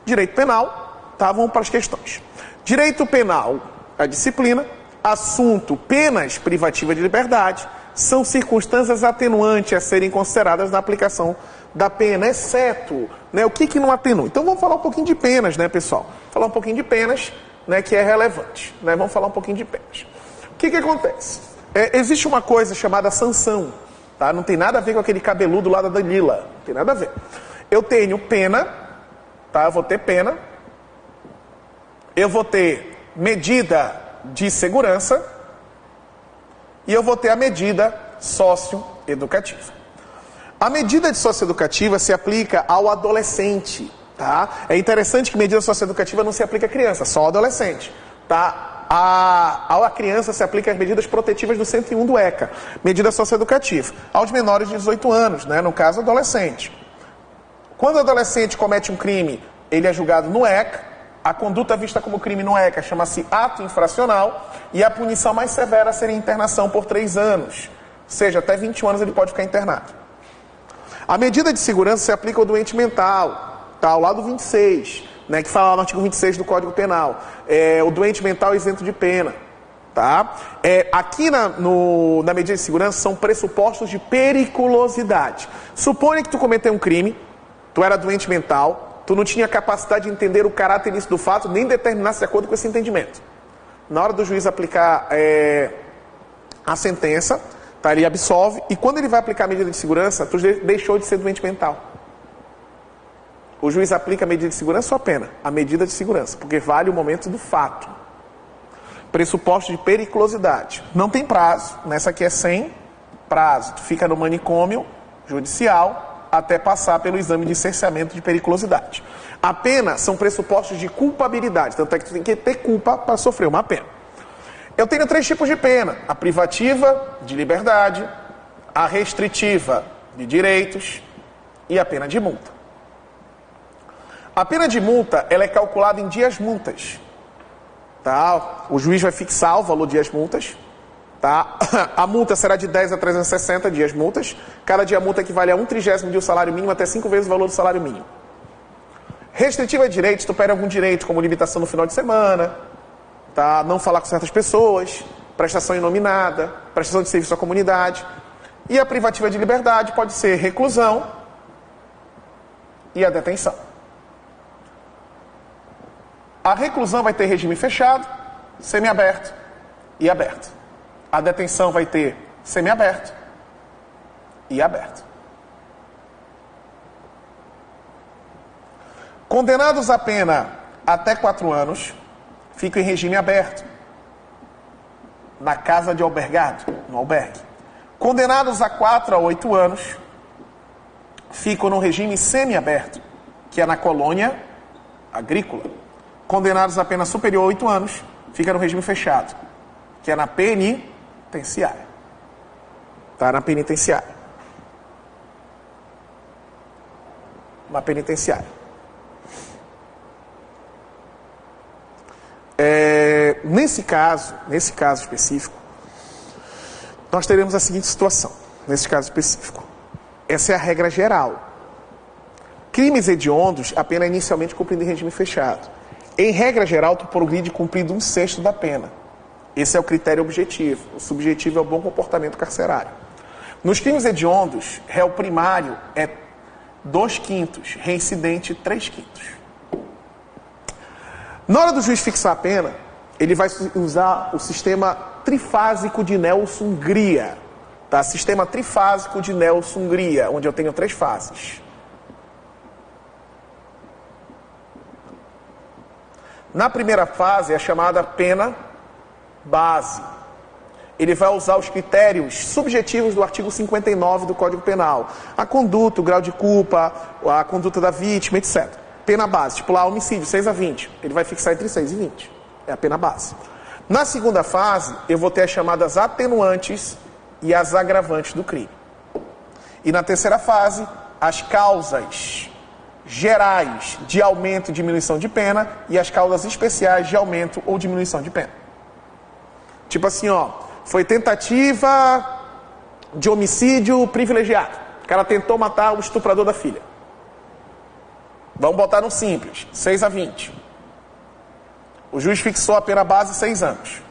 Direito penal, tá? Vamos para as questões. Direito penal, a disciplina. Assunto, penas privativas de liberdade. São circunstâncias atenuantes a serem consideradas na aplicação da pena, exceto, né, o que não atenua. Então vamos falar um pouquinho de penas, né, pessoal? Falar um pouquinho de penas, né, que é relevante. Né? Vamos falar um pouquinho de penas. O que acontece? Existe uma coisa chamada sanção, tá? Não tem nada a ver com aquele cabeludo lá da Dalila, não tem nada a ver. Eu tenho pena, tá? Eu vou ter pena, eu vou ter medida de segurança e eu vou ter a medida socioeducativa. A medida de socioeducativa se aplica ao adolescente, tá? É interessante que medida socioeducativa não se aplica à criança, só ao adolescente, tá? A criança se aplica as medidas protetivas do 101 do ECA, medida socioeducativa, aos menores de 18 anos, né? No caso, adolescente. Quando o adolescente comete um crime, ele é julgado no ECA, a conduta vista como crime no ECA chama-se ato infracional e a punição mais severa seria internação por 3 anos, ou seja, até 21 anos ele pode ficar internado. A medida de segurança se aplica ao doente mental, tá? Ao lado 26, né, que fala no artigo 26 do Código Penal. O doente mental é isento de pena. Tá? Aqui na medida de segurança são pressupostos de periculosidade. Suponha que tu cometeu um crime, tu era doente mental, tu não tinha capacidade de entender o caráter ilícito do fato, nem determinasse de acordo com esse entendimento. Na hora do juiz aplicar a sentença, tá, ele absolve, e quando ele vai aplicar a medida de segurança, tu deixou de ser doente mental. O juiz aplica a medida de segurança ou a pena? A medida de segurança, porque vale o momento do fato. Pressuposto de periculosidade. Não tem prazo, nessa aqui é sem prazo. Tu fica no manicômio judicial até passar pelo exame de cerceamento de periculosidade. A pena são pressupostos de culpabilidade, tanto é que tu tem que ter culpa para sofrer uma pena. Eu tenho 3 tipos de pena: a privativa de liberdade, a restritiva de direitos e a pena de multa. A pena de multa, ela é calculada em dias multas. Tá? O juiz vai fixar o valor de dias multas. Tá? A multa será de 10 a 360 dias multas. Cada dia multa equivale a 1/30 do salário mínimo até 5 vezes o valor do salário mínimo. Restritiva de direitos, tu perde algum direito, como limitação no final de semana, tá? Não falar com certas pessoas, prestação inominada, prestação de serviço à comunidade. E a privativa de liberdade pode ser reclusão e a detenção. A reclusão vai ter regime fechado, semiaberto e aberto. A detenção vai ter semiaberto e aberto. Condenados a pena até 4 anos, ficam em regime aberto, na casa de albergado, no albergue. Condenados a 4 a 8 anos, ficam no regime semiaberto, que é na colônia agrícola. Condenados a pena superior a 8 anos, fica no regime fechado, que é na penitenciária. Tá? Na penitenciária. Uma penitenciária. Nesse caso específico, nós teremos a seguinte situação. Nesse caso específico. Essa é a regra geral. Crimes hediondos, a pena é inicialmente cumprida em regime fechado. Em regra geral, tu progride cumprido 1/6 da pena. Esse é o critério objetivo. O subjetivo é o bom comportamento carcerário. Nos crimes hediondos, réu primário é 2/5, reincidente 3/5. Na hora do juiz fixar a pena, ele vai usar o sistema trifásico de Nelson-Gria. Tá? Sistema trifásico de Nelson-Gria, onde eu tenho 3 fases. Na primeira fase é a chamada pena base. Ele vai usar os critérios subjetivos do artigo 59 do Código Penal. A conduta, o grau de culpa, a conduta da vítima, etc. Pena base, tipo lá, homicídio, 6 a 20. Ele vai fixar entre 6 e 20. É a pena base. Na segunda fase, eu vou ter as chamadas atenuantes e as agravantes do crime. E na terceira fase, as causas gerais de aumento e diminuição de pena e as causas especiais de aumento ou diminuição de pena. Tipo assim, ó, foi tentativa de homicídio privilegiado. O cara tentou matar o estuprador da filha. Vamos botar no simples, 6 a 20. O juiz fixou a pena base 6 anos.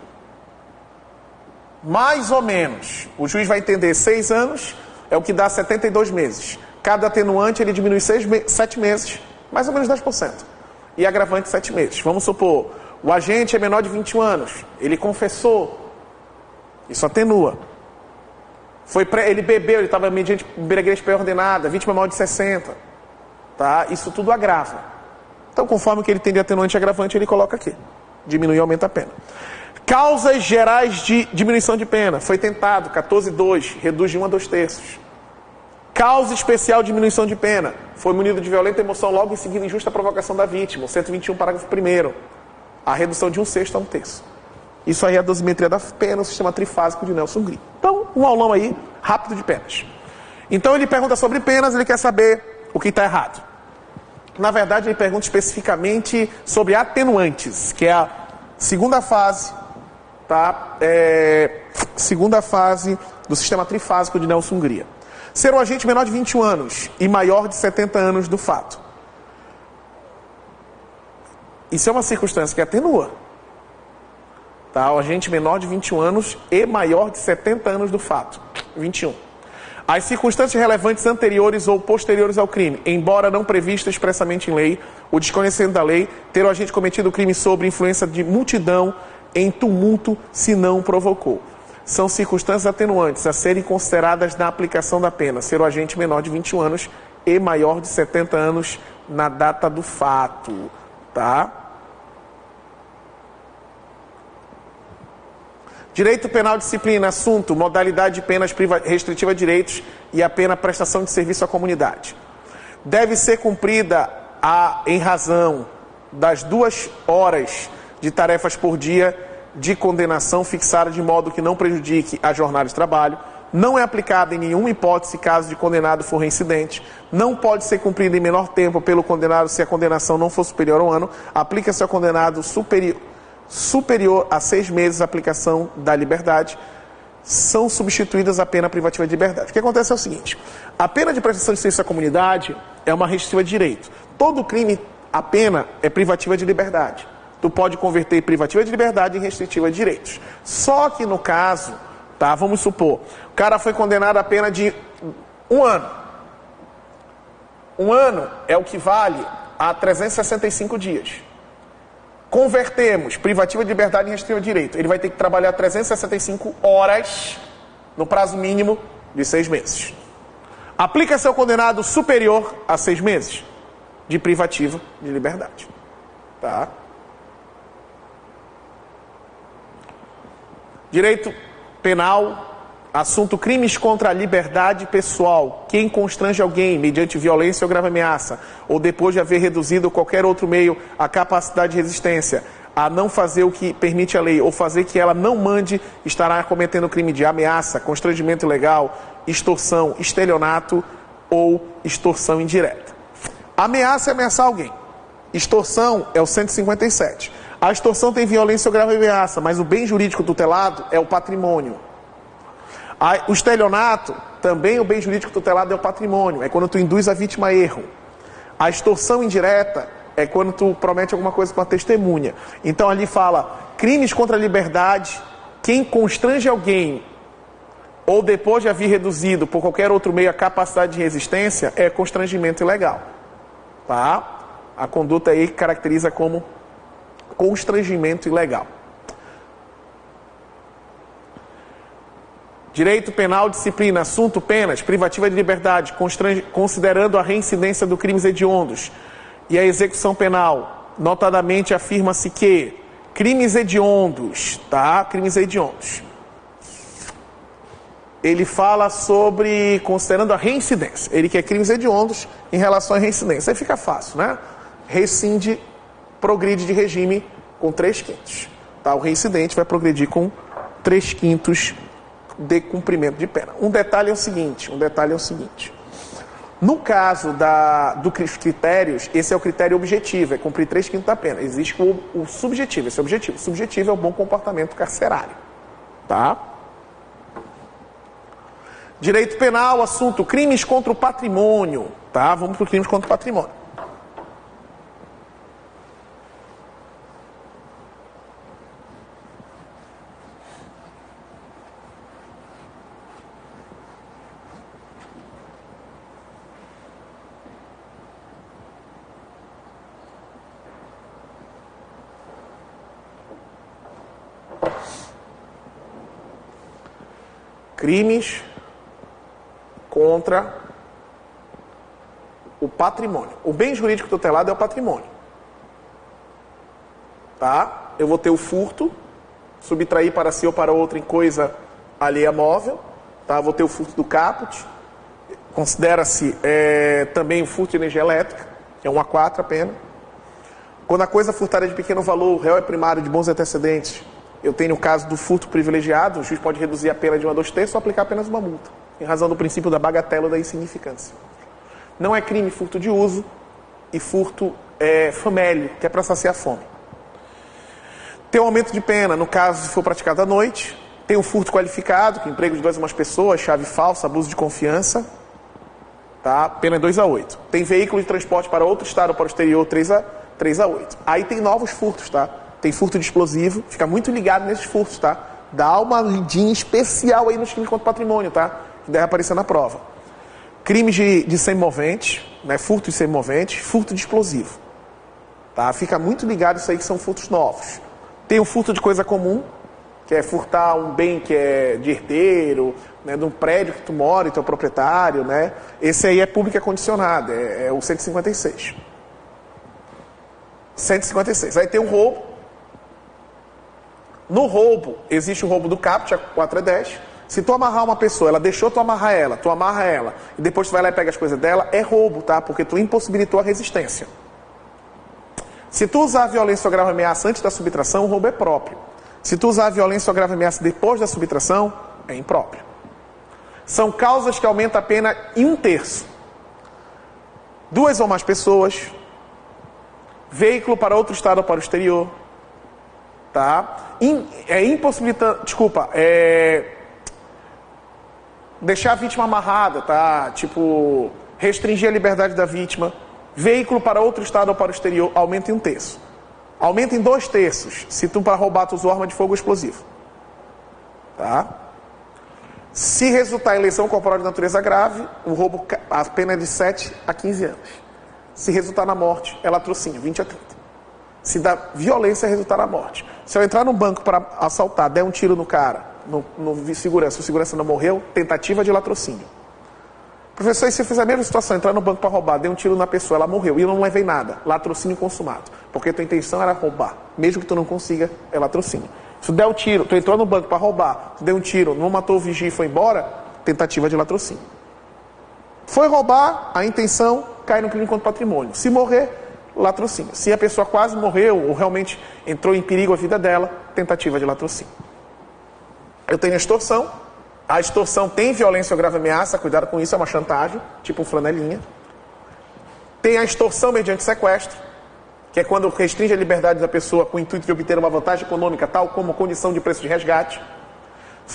Mais ou menos, o juiz vai entender 6 anos é o que dá 72 meses. Cada atenuante ele diminui 7 meses, mais ou menos 10%. E agravante 7 meses. Vamos supor, o agente é menor de 21 anos, ele confessou, isso atenua. Ele bebeu, ele estava mediante embriaguez pré-ordenada, vítima maior de 60. Tá? Isso tudo agrava. Então, conforme o que ele tem de atenuante e agravante, ele coloca aqui. Diminui e aumenta a pena. Causas gerais de diminuição de pena. Foi tentado, 14,2, reduz de 1 a 2/3. Causa especial de diminuição de pena. Foi munido de violenta emoção logo em seguida injusta provocação da vítima. 121, parágrafo 1º. A redução de 1/6 a 1/3. Isso aí é a dosimetria da pena, o sistema trifásico de Nelson Green. Então, um aulão aí, rápido de penas. Então, ele pergunta sobre penas, ele quer saber o que está errado. Na verdade, ele pergunta especificamente sobre atenuantes, que é a segunda fase, tá? Segunda fase do sistema trifásico de Nelson Green. Ser um agente menor de 21 anos e maior de 70 anos do fato. Isso é uma circunstância que atenua. Tá? O agente menor de 21 anos e maior de 70 anos do fato. 21. As circunstâncias relevantes anteriores ou posteriores ao crime, embora não previstas expressamente em lei, o desconhecendo da lei, ter o agente cometido o crime sob influência de multidão em tumulto se não provocou. São circunstâncias atenuantes a serem consideradas na aplicação da pena. Ser o agente menor de 21 anos e maior de 70 anos na data do fato. Tá? Direito penal, disciplina, assunto, modalidade de penas restritiva a direitos e a pena prestação de serviço à comunidade. Deve ser cumprida em razão das 2 horas de tarefas por dia de condenação fixada de modo que não prejudique a jornada de trabalho. Não é aplicada em nenhuma hipótese caso de condenado for reincidente. Não pode ser cumprida em menor tempo pelo condenado se a condenação não for superior a 1 ano. Aplica-se ao condenado superior a 6 meses a aplicação da liberdade, são substituídas a pena privativa de liberdade. O que acontece é o seguinte, a pena de prestação de serviço à comunidade é uma restritiva de direito. Todo crime, a pena é privativa de liberdade. Tu pode converter privativa de liberdade em restritiva de direitos. Só que no caso, tá, vamos supor, o cara foi condenado a pena de 1 ano. 1 ano é o que vale a 365 dias. Convertemos privativa de liberdade em restritiva de direito. Ele vai ter que trabalhar 365 horas no prazo mínimo de 6 meses. Aplica-se ao condenado superior a 6 meses de privativa de liberdade. Tá? Direito penal, assunto crimes contra a liberdade pessoal. Quem constrange alguém mediante violência ou grave ameaça, ou depois de haver reduzido qualquer outro meio a capacidade de resistência, a não fazer o que permite a lei, ou fazer que ela não mande, estará cometendo crime de ameaça, constrangimento ilegal, extorsão, estelionato ou extorsão indireta. Ameaça é ameaçar alguém. Extorsão é o 157. A extorsão tem violência ou grave ameaça, mas o bem jurídico tutelado é o patrimônio. O estelionato, também o bem jurídico tutelado é o patrimônio, é quando tu induz a vítima a erro. A extorsão indireta é quando tu promete alguma coisa com a testemunha. Então ali fala, crimes contra a liberdade, quem constrange alguém, ou depois de haver reduzido por qualquer outro meio a capacidade de resistência, é constrangimento ilegal. Tá? A conduta aí caracteriza como constrangimento ilegal. Direito penal, disciplina, assunto, penas, privativa de liberdade, considerando a reincidência dos crimes hediondos e a execução penal. Notadamente, afirma-se que crimes hediondos, tá? Crimes hediondos. Ele fala sobre, considerando a reincidência. Ele quer crimes hediondos em relação à reincidência. Aí fica fácil, né? Rescinde, progride de regime com 3/5. Tá? O reincidente vai progredir com 3/5 de cumprimento de pena. Um detalhe é o seguinte, no caso dos critérios, esse é o critério objetivo, é cumprir 3/5 da pena. Existe o subjetivo, esse é o objetivo. O subjetivo é o bom comportamento carcerário. Tá? Direito penal, assunto, crimes contra o patrimônio. Tá? Vamos para os crimes contra o patrimônio. Crimes contra o patrimônio. O bem jurídico tutelado é o patrimônio. Tá? Eu vou ter o furto, subtrair para si ou para outra em coisa alheia móvel. Tá? Vou ter o furto do caput. Considera-se também o furto de energia elétrica, que é 1 a 4 a pena. Quando a coisa furtada é de pequeno valor, o réu é primário de bons antecedentes, eu tenho o caso do furto privilegiado, o juiz pode reduzir a pena de 1 a 2 terços ou aplicar apenas uma multa, em razão do princípio da bagatela ou da insignificância. Não é crime furto de uso e furto famélio, que é para saciar a fome. Tem um aumento de pena, no caso, se for praticado à noite. Tem o furto qualificado, que é emprego de 2 a mais pessoas, chave falsa, abuso de confiança. Tá? Pena é 2 a 8. Tem veículo de transporte para outro estado ou para o exterior, 3 a 8. Aí tem novos furtos, tá? Tem furto de explosivo, fica muito ligado nesses furtos, tá? Dá uma lidinha especial aí nos crimes contra o patrimônio, tá? Que deve aparecer na prova. Crimes de semoventes, né? Furto de semoventes, furto de explosivo. Tá? Fica muito ligado isso aí que são furtos novos. Tem o furto de coisa comum, que é furtar um bem que é de herdeiro, né, de um prédio que tu mora e tu é o proprietário, né? Esse aí é público e condicionado, é o 156. 156. Aí tem o roubo. No roubo, existe o roubo do caput, 4 a 10. Se tu amarrar uma pessoa, ela deixou tu amarrar ela, tu amarra ela, e depois tu vai lá e pega as coisas dela, é roubo, tá? Porque tu impossibilitou a resistência. Se tu usar a violência ou grave ameaça antes da subtração, o roubo é próprio. Se tu usar a violência ou grave ameaça depois da subtração, é impróprio. São causas que aumentam a pena em 1/3. 2 ou mais pessoas, veículo para outro estado ou para o exterior, tá? Deixar a vítima amarrada, tá? Tipo, restringir a liberdade da vítima. Veículo para outro estado ou para o exterior, aumenta em 1/3. Aumenta em 2 terços, se tu para roubar tu usou arma de fogo ou explosivo. Tá? Se resultar em lesão corporal de natureza grave, o roubo, a pena é de 7 a 15 anos. Se resultar na morte, é latrocínio, 20 a 30. Se da violência resultar na morte. Se eu entrar no banco para assaltar, der um tiro no cara, no segurança, o segurança não morreu, tentativa de latrocínio. Professor, e se eu fizer a mesma situação, entrar no banco para roubar, dei um tiro na pessoa, ela morreu, e eu não levei nada, latrocínio consumado. Porque tua intenção era roubar. Mesmo que tu não consiga, é latrocínio. Se tu der o tiro, tu entrou no banco para roubar, tu deu um tiro, não matou o vigia e foi embora, tentativa de latrocínio. Foi roubar, a intenção cai no crime contra o patrimônio. Se morrer, latrocínio. Se a pessoa quase morreu ou realmente entrou em perigo a vida dela, tentativa de latrocínio. Eu tenho a extorsão. A extorsão tem violência ou grave ameaça, cuidado com isso, é uma chantagem, tipo um flanelinha. Tem a extorsão mediante sequestro, que é quando restringe a liberdade da pessoa com o intuito de obter uma vantagem econômica, tal como condição de preço de resgate.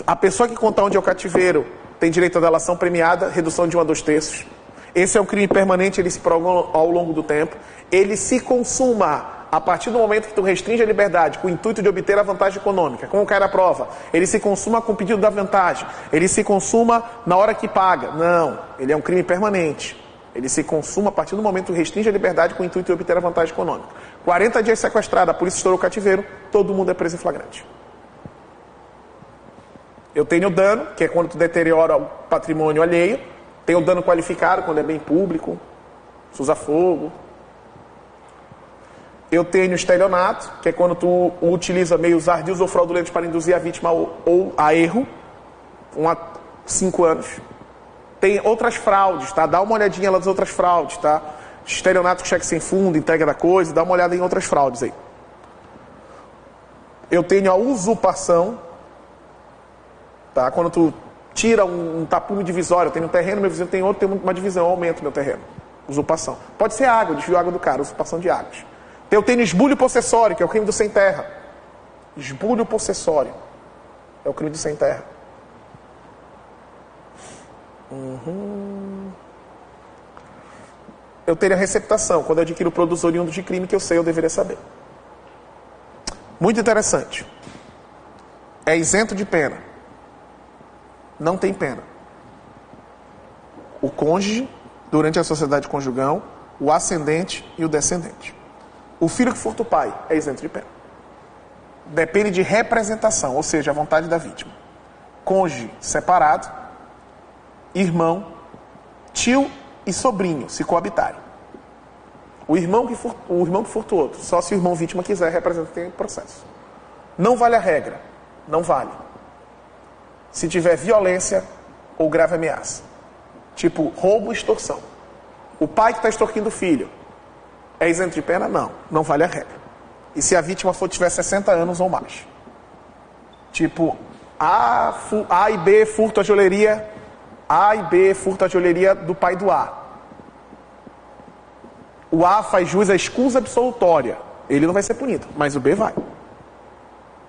A pessoa que contar onde é o cativeiro tem direito à delação premiada, redução de 1 a 2 terços. Esse é um crime permanente, ele se prolonga ao longo do tempo. Ele se consuma a partir do momento que tu restringe a liberdade com o intuito de obter a vantagem econômica. Como cai na prova? Ele se consuma com o pedido da vantagem. Ele se consuma na hora que paga. Não, ele é um crime permanente. Ele se consuma a partir do momento que restringe a liberdade com o intuito de obter a vantagem econômica. 40 dias sequestrado, a polícia estourou o cativeiro, todo mundo é preso em flagrante. Eu tenho o dano, que é quando tu deteriora o patrimônio alheio. Tem o dano qualificado, quando é bem público, se usa fogo. Eu tenho o estelionato, que é quando tu utiliza meios ardios ou fraudulentos para induzir a vítima ou a erro, 1 a 5 anos. Tem outras fraudes, tá? Dá uma olhadinha lá das outras fraudes, tá? Estelionato com cheque sem fundo, entrega da coisa, dá uma olhada em outras fraudes aí. Eu tenho a usurpação, tá? Quando tu tira um tapume divisório, eu tenho um terreno, meu vizinho tem outro, tem uma divisão, eu aumento meu terreno. Usurpação. Pode ser água, desvio água do cara, usurpação de águas. Eu tenho esbulho possessório, que é o crime do sem terra. Esbulho possessório é o crime do sem terra. Eu tenho a receptação, quando eu adquiro produtos oriundos de crime que eu sei, eu deveria saber. Muito interessante. É isento de pena. Não tem pena. O cônjuge, durante a sociedade conjugal, o ascendente e o descendente. O filho que furta o pai é isento de pena. Depende de representação, ou seja, a vontade da vítima. cônjuge separado, irmão, tio e sobrinho se coabitarem. O irmão que furta o outro, só se o irmão vítima quiser representar o processo. Não vale a regra, não vale. Se tiver violência ou grave ameaça, tipo roubo e extorsão. O pai que está extorquindo o filho é isento de pena? Não, não vale a regra. E se a vítima tiver 60 anos ou mais? Tipo, A e B furto a joalheria, A e B furto a joalheria do pai do A. O A faz jus à escusa absolutória. Ele não vai ser punido, mas o B vai.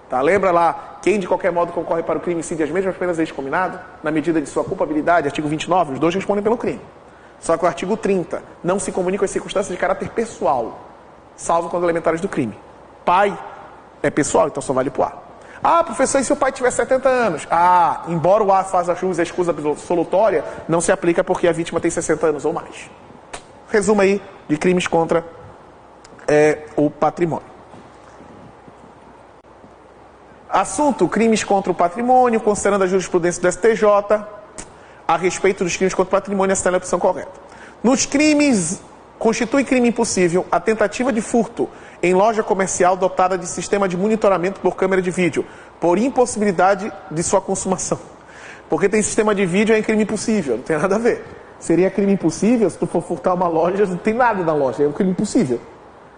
Tá? Lembra lá, quem de qualquer modo concorre para o crime incide as mesmas penas desde combinado, na medida de sua culpabilidade, artigo 29, os dois respondem pelo crime. Só que o artigo 30 não se comunica as circunstâncias de caráter pessoal, salvo quando elementares do crime. Pai é pessoal, então só vale pro A. Ah, professor, e se o pai tiver 70 anos? Ah, embora o A faça jus à escusa absolutória, não se aplica porque a vítima tem 60 anos ou mais. Resumo aí de crimes contra o patrimônio. Assunto, crimes contra o patrimônio, considerando a jurisprudência do STJ, a respeito dos crimes contra o patrimônio, essa é a opção correta. Nos crimes, constitui crime impossível a tentativa de furto em loja comercial dotada de sistema de monitoramento por câmera de vídeo, por impossibilidade de sua consumação. Porque tem sistema de vídeo, é crime impossível, não tem nada a ver. Seria crime impossível se tu for furtar uma loja, não tem nada na loja, é um crime impossível.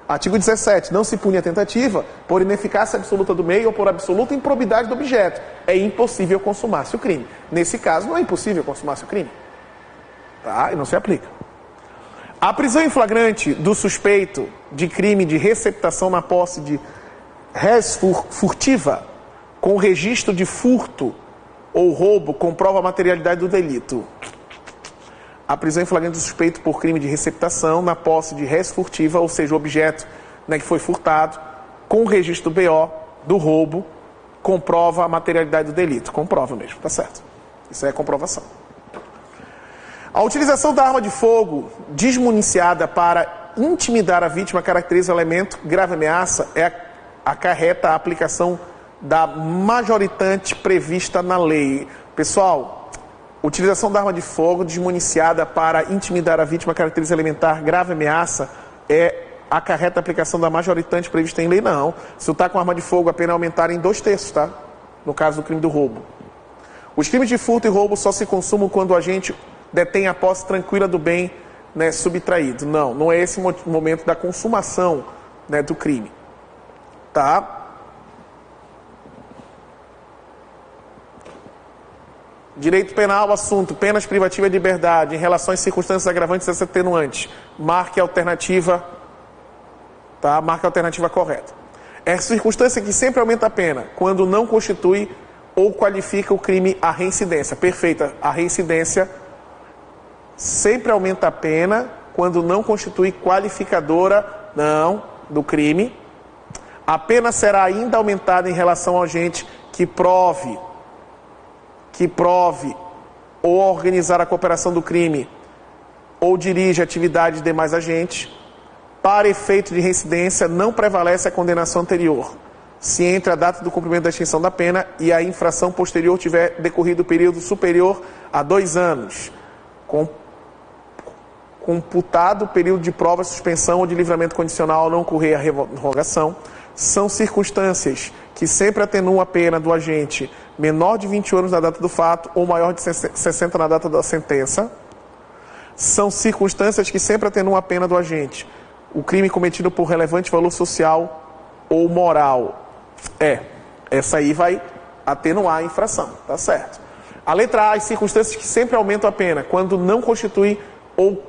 Artigo 17, não se pune a tentativa por ineficácia absoluta do meio ou por absoluta improbidade do objeto. É impossível consumar-se o crime. Nesse caso, não é impossível consumar-se o crime. Tá? E não se aplica. A prisão em flagrante do suspeito de crime de receptação na posse de res furtiva com registro de furto ou roubo comprova a materialidade do delito. A prisão em flagrante do suspeito por crime de receptação na posse de res furtiva, ou seja, o objeto, né, que foi furtado, com o registro do BO, do roubo, comprova a materialidade do delito. Comprova mesmo, tá certo. Isso é comprovação. A utilização da arma de fogo desmuniciada para intimidar a vítima caracteriza o elemento grave ameaça, acarreta a aplicação da majoritante prevista na lei. Pessoal, utilização da arma de fogo desmuniciada para intimidar a vítima caracteriza elementar grave ameaça acarreta a aplicação da majoritante prevista em lei, não. Se tu tá com arma de fogo, a pena é aumentar em 2/3, tá? No caso do crime do roubo. Os crimes de furto e roubo só se consumam quando o agente detém a posse tranquila do bem, né, subtraído. Não, não é esse o momento da consumação, né, do crime. Tá? Direito penal, assunto, penas privativas de liberdade, em relação às circunstâncias agravantes e atenuantes. Marque a alternativa, tá? Marque a alternativa correta. É a circunstância que sempre aumenta a pena, quando não constitui ou qualifica o crime a reincidência. Perfeita, a reincidência sempre aumenta a pena quando não constitui qualificadora, não, do crime. A pena será ainda aumentada em relação ao agente que prove ou organizar a cooperação do crime ou dirige atividade de demais agentes. Para efeito de reincidência, não prevalece a condenação anterior, se entre a data do cumprimento da extinção da pena e a infração posterior tiver decorrido período superior a 2 anos, computado o período de prova, suspensão ou de livramento condicional ao não ocorrer a revogação. São circunstâncias que sempre atenuam a pena do agente menor de 20 anos na data do fato ou maior de 60 na data da sentença. São circunstâncias que sempre atenuam a pena do agente o crime cometido por relevante valor social ou moral. Essa aí vai atenuar a infração, tá certo. A letra A, as circunstâncias que sempre aumentam a pena, quando não constitui ou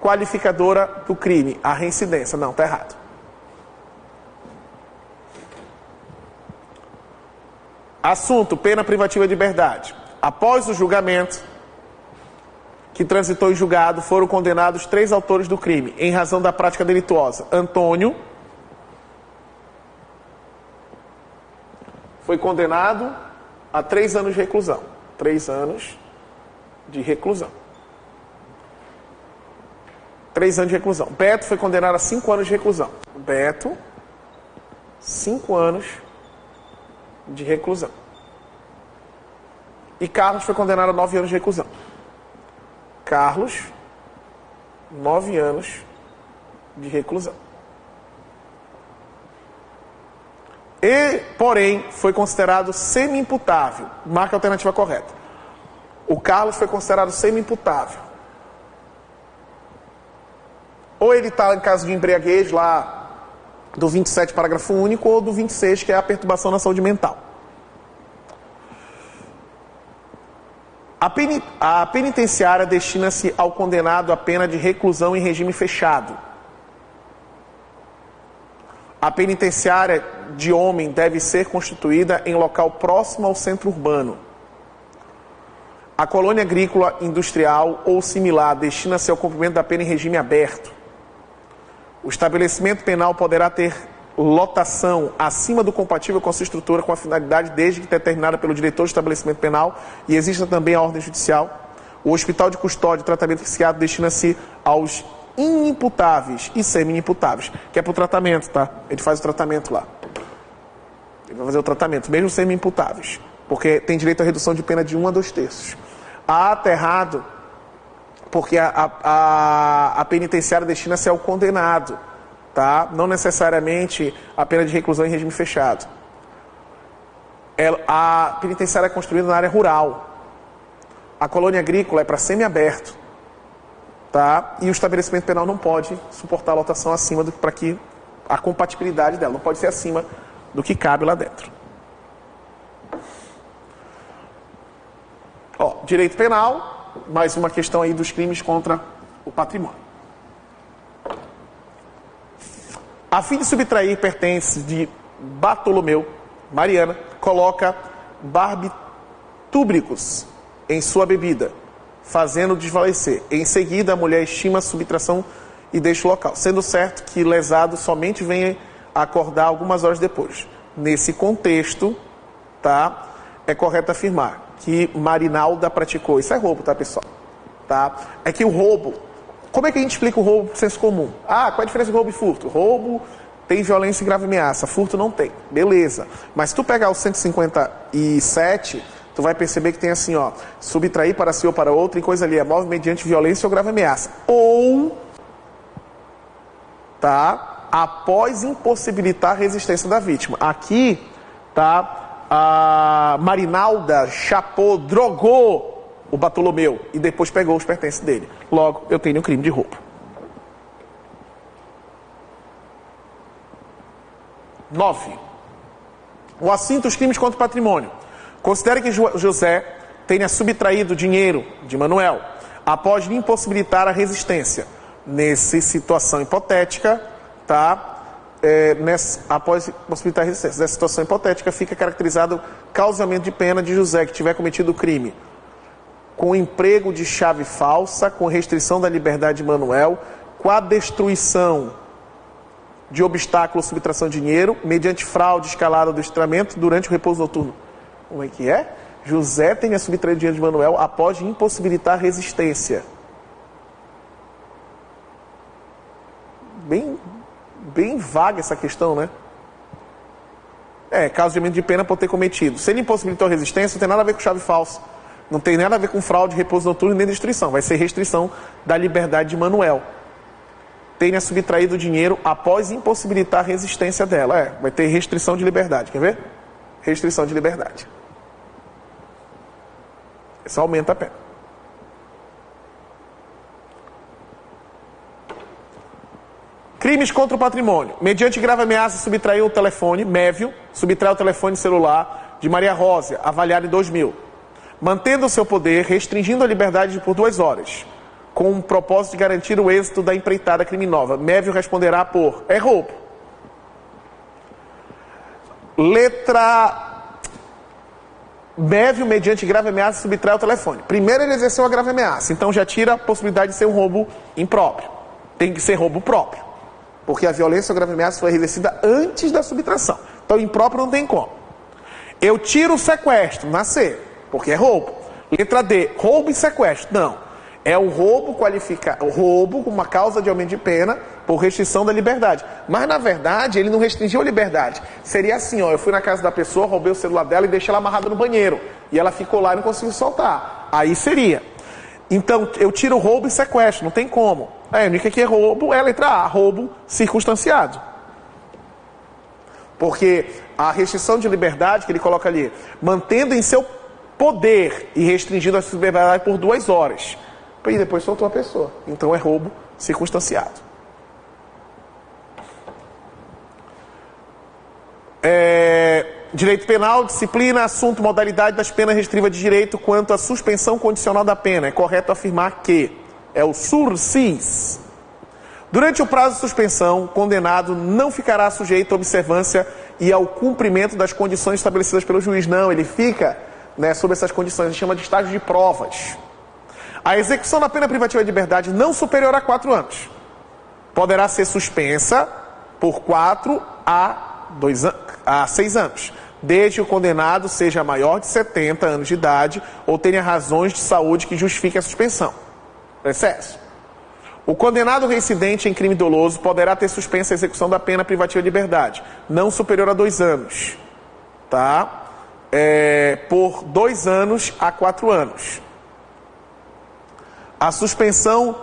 qualificadora do crime, a reincidência. Não, tá errado. Assunto, pena privativa de liberdade. Após o julgamento que transitou em julgado, foram condenados 3 autores do crime, em razão da prática delituosa. Antônio foi condenado a 3 anos de reclusão. 3 anos de reclusão. 3 anos de reclusão. Beto foi condenado a 5 anos de reclusão. Beto, 5 anos de reclusão. E Carlos foi condenado a 9 anos de reclusão. Carlos, 9 anos de reclusão. E, porém, foi considerado semi-imputável. Marca a alternativa correta. O Carlos foi considerado semi-imputável. Ou ele está em caso de embriaguez lá do 27, parágrafo único, ou do 26, que é a perturbação na saúde mental. A penitenciária destina-se ao condenado a pena de reclusão em regime fechado. A penitenciária de homem deve ser constituída em local próximo ao centro urbano. A colônia agrícola, industrial ou similar destina-se ao cumprimento da pena em regime aberto. O estabelecimento penal poderá ter lotação acima do compatível com a sua estrutura com a finalidade desde que determinada pelo diretor do estabelecimento penal e exista também a ordem judicial. O hospital de custódia e tratamento psiquiátrico destina-se aos inimputáveis e semi-imputáveis, que é para o tratamento, tá? Ele faz o tratamento lá. Ele vai fazer o tratamento, mesmo semi-imputáveis, porque tem direito à redução de pena de 1 a 2/3. A ata errado, porque a penitenciária destina-se ao condenado, tá? Não necessariamente a pena de reclusão em regime fechado. A penitenciária é construída na área rural. A colônia agrícola é para semi-aberto, tá? E o estabelecimento penal não pode suportar a lotação acima do que para que a compatibilidade dela não pode ser acima do que cabe lá dentro. Ó, direito penal, mais uma questão aí dos crimes contra o patrimônio. A fim de subtrair pertences de Bartolomeu, Mariana coloca barbitúbricos em sua bebida, fazendo desfalecer. Em seguida, a mulher estima a subtração e deixa o local, sendo certo que lesado somente vem acordar algumas horas depois. Nesse contexto, tá, é correto afirmar que Marinalda praticou. Isso é roubo, tá, pessoal? Tá? É que o roubo... Como é que a gente explica o roubo por senso comum? Ah, qual é a diferença de roubo e furto? Roubo tem violência e grave ameaça, furto não tem. Beleza. Mas se tu pegar o 157, tu vai perceber que tem assim, ó, subtrair para si ou para outro e coisa ali, é móvel mediante violência ou grave ameaça. Ou, tá, após impossibilitar a resistência da vítima. Aqui, tá, a Marinalda chapou, drogou o Bartolomeu e depois pegou os pertences dele. Logo, eu tenho um crime de roubo. 9. O assunto dos crimes contra o patrimônio. Considere que José tenha subtraído dinheiro de Manuel após lhe impossibilitar a resistência. Nessa situação hipotética, tá? Após possibilitar a resistência. Nessa situação hipotética, fica caracterizado causamento de pena de José que tiver cometido o crime com emprego de chave falsa, com restrição da liberdade de Manuel, com a destruição de obstáculo ou subtração de dinheiro, mediante fraude escalada do estramento durante o repouso noturno. Como é que é? José tenha subtraído dinheiro de Manuel após impossibilitar a resistência. Bem vaga essa questão, né? Caso de aumento de pena por ter cometido. Se ele impossibilitou a resistência, não tem nada a ver com chave falsa. Não tem nada a ver com fraude, repouso noturno nem destruição. Vai ser restrição da liberdade de Manuel. Tenha subtraído o dinheiro após impossibilitar a resistência dela. Vai ter restrição de liberdade. Quer ver? Restrição de liberdade. Isso aumenta a pena. Crimes contra o patrimônio. Mediante grave ameaça, subtraiu o telefone, Mévio, subtraiu o telefone celular de Maria Rosa, avaliado em 2.000. Mantendo o seu poder, restringindo a liberdade por 2 horas, com o propósito de garantir o êxito da empreitada criminosa. Mévio responderá por roubo. Letra... Mévio, mediante grave ameaça, subtrai o telefone. Primeiro ele exerceu a grave ameaça, então já tira a possibilidade de ser um roubo impróprio. Tem que ser roubo próprio, porque a violência ou grave ameaça foi exercida antes da subtração. Então impróprio não tem como. Eu tiro o sequestro, na C, porque é roubo. Letra D, roubo e sequestro. Não. É o roubo qualificado, roubo com uma causa de aumento de pena por restrição da liberdade. Mas, na verdade, ele não restringiu a liberdade. Seria assim, ó, eu fui na casa da pessoa, roubei o celular dela e deixei ela amarrada no banheiro. E ela ficou lá e não conseguiu soltar. Aí seria. Então, eu tiro roubo e sequestro, não tem como. A única que é roubo é a letra A, roubo circunstanciado. Porque a restrição de liberdade que ele coloca ali, mantendo em seu poder e restringindo a sua liberdade por 2 horas. E depois soltou a pessoa. Então é roubo circunstanciado. Direito penal, disciplina, assunto, modalidade das penas restritivas de direito quanto à suspensão condicional da pena. É correto afirmar que é o sursis. Durante o prazo de suspensão, o condenado não ficará sujeito à observância e ao cumprimento das condições estabelecidas pelo juiz. Não, ele fica, sob essas condições, a gente chama de estágio de provas. A execução da pena privativa de liberdade não superior a 4 anos poderá ser suspensa por 4 a 6 anos, desde que o condenado seja maior de 70 anos de idade ou tenha razões de saúde que justifiquem a suspensão. Excesso. O condenado reincidente em crime doloso poderá ter suspensa a execução da pena privativa de liberdade, não superior a 2 anos, tá? Por 2 anos a 4 anos. A suspensão